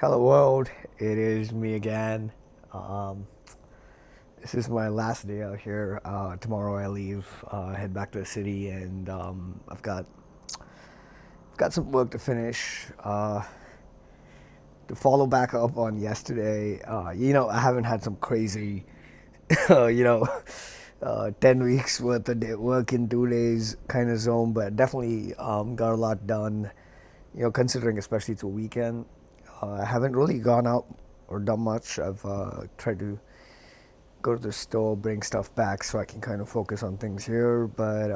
Hello world, it is me again. Um, this is my last day out here. Tomorrow I leave, head back to the city, and I've got some work to finish. To follow back up on yesterday, I haven't had some crazy, uh, you know, 10 weeks worth of work in 2 days kind of zone, but definitely got a lot done. Considering especially it's a weekend. I haven't really gone out or done much. I've tried to go to the store, bring stuff back so I can kind of focus on things here. But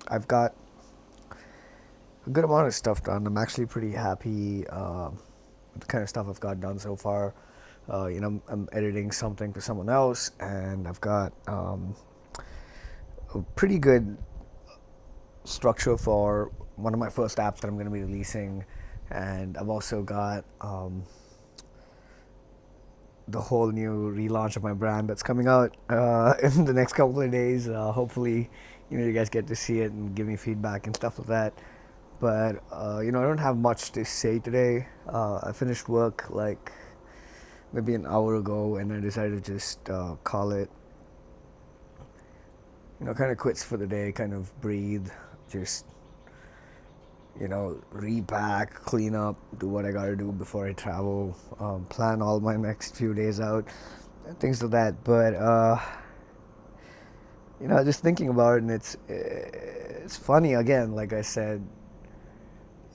I've got a good amount of stuff done. I'm actually pretty happy with the kind of stuff I've got done so far. I'm editing something for someone else, and I've got a pretty good structure for one of my first apps that I'm going to be releasing. And I've also got the whole new relaunch of my brand that's coming out in the next couple of days. Hopefully, you guys get to see it and give me feedback and stuff like that. But I don't have much to say today. I finished work like maybe an hour ago, and I decided to just call it. Kind of quits for the day, kind of breathe, just repack, clean up, do what I gotta do before I travel, plan all my next few days out, and things like that. But just thinking about it, and it's funny again. Like I said,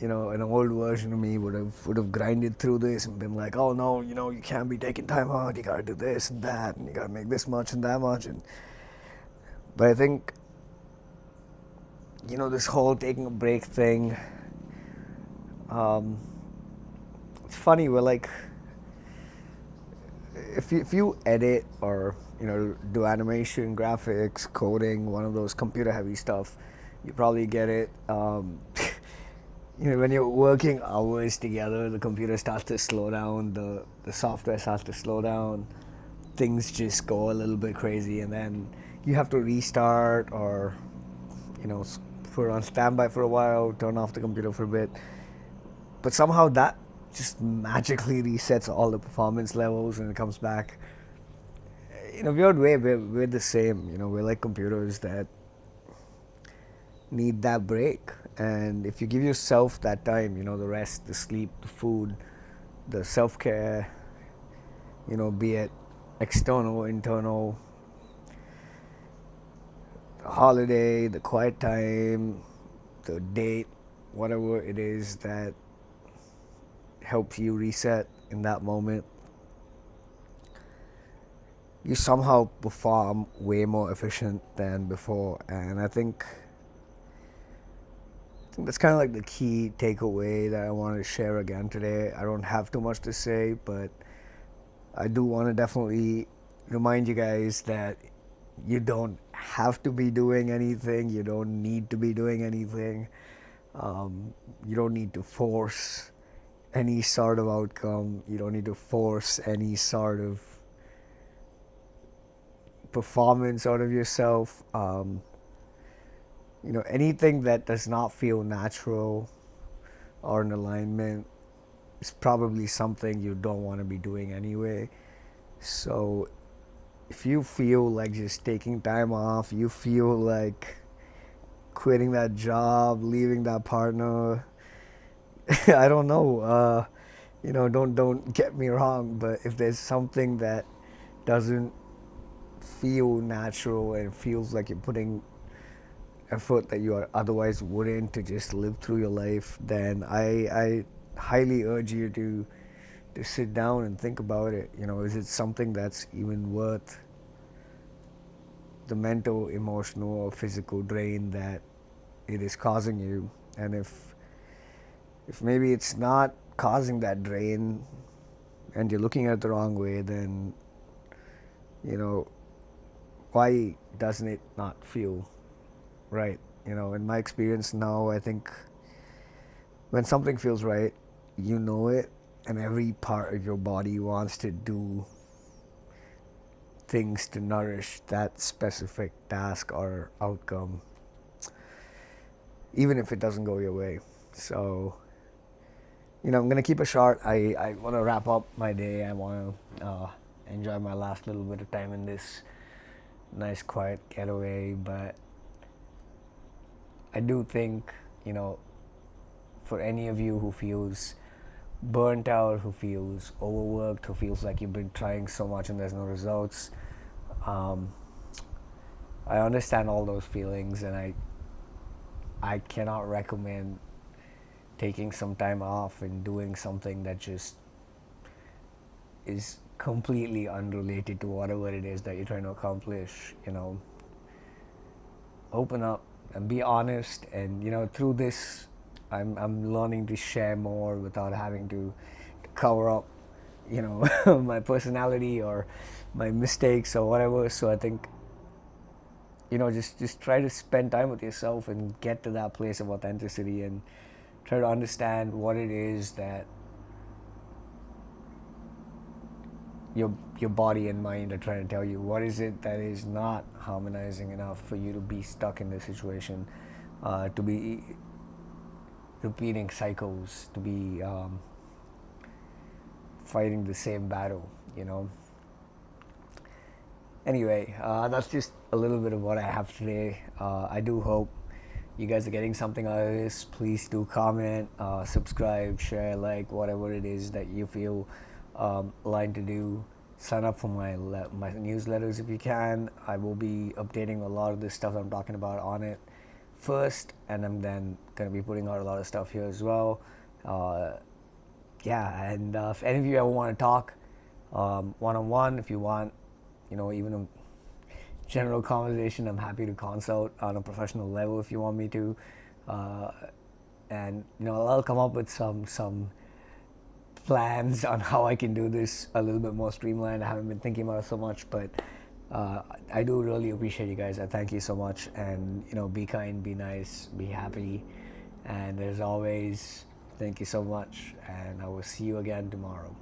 an old version of me would have grinded through this and been like, oh no, you can't be taking time out. You gotta do this and that, and you gotta make this much and that much. But I think this whole taking a break thing. Um, it's funny. We're like, if you edit or do animation, graphics, coding, one of those computer heavy stuff, you probably get it. When you're working hours together, the computer starts to slow down, the software starts to slow down, things just go a little bit crazy, and then you have to restart or you know put it on standby for a while, turn off the computer for a bit. But somehow that just magically resets all the performance levels and it comes back. In a weird way, we're the same. We're like computers that need that break. And if you give yourself that time, the rest, the sleep, the food, the self care, be it external, internal, the holiday, the quiet time, the date, whatever it is that helps you reset in that moment, you somehow perform way more efficient than before. And I think that's kind of like the key takeaway that I wanted to share again today. I don't have too much to say, but I do want to definitely remind you guys that you don't have to be doing anything. You don't need to be doing anything. You don't need to force any sort of outcome. You don't need to force any sort of performance out of yourself. Anything that does not feel natural or in alignment is probably something you don't want to be doing anyway. So if you feel like just taking time off, you feel like quitting that job, leaving that partner, I don't know. Don't get me wrong, but if there's something that doesn't feel natural and feels like you're putting effort that you otherwise wouldn't to just live through your life, then I highly urge you to sit down and think about it. Is it something that's even worth the mental, emotional, or physical drain that it is causing you? And if maybe it's not causing that drain and you're looking at it the wrong way, then you know why doesn't it not feel right? In my experience now, I think when something feels right, you know it, and every part of your body wants to do things to nourish that specific task or outcome, even if it doesn't go your way. So, I'm gonna keep it short. I want to wrap up my day. I want to enjoy my last little bit of time in this nice quiet getaway. But I do think, you know, for any of you who feels burnt out, who feels overworked, who feels like you've been trying so much and there's no results, um, I understand all those feelings, and I cannot recommend taking some time off and doing something that just is completely unrelated to whatever it is that you're trying to accomplish. Open up and be honest, and through this, I'm learning to share more without having to cover up, my personality or my mistakes or whatever. So I think, just try to spend time with yourself and get to that place of authenticity, and try to understand what it is that your body and mind are trying to tell you. What is it that is not harmonizing enough for you to be stuck in this situation, to be repeating cycles, to be fighting the same battle. Anyway, that's just a little bit of what I have today. I do hope you guys are getting something out of this. Please do comment, subscribe, share, like, whatever it is that you feel aligned to do. Sign up for my newsletters if you can. I will be updating a lot of this stuff I'm talking about on it first, and I'm then going to be putting out a lot of stuff here as well. Yeah, and if any of you ever want to talk one-on-one, if you want, even a general conversation, I'm happy to consult on a professional level if you want me to. And I'll come up with some plans on how I can do this a little bit more streamlined. I haven't been thinking about it so much, but I do really appreciate you guys. I thank you so much, and be kind, be nice, be happy, and as always, thank you so much, and I will see you again tomorrow.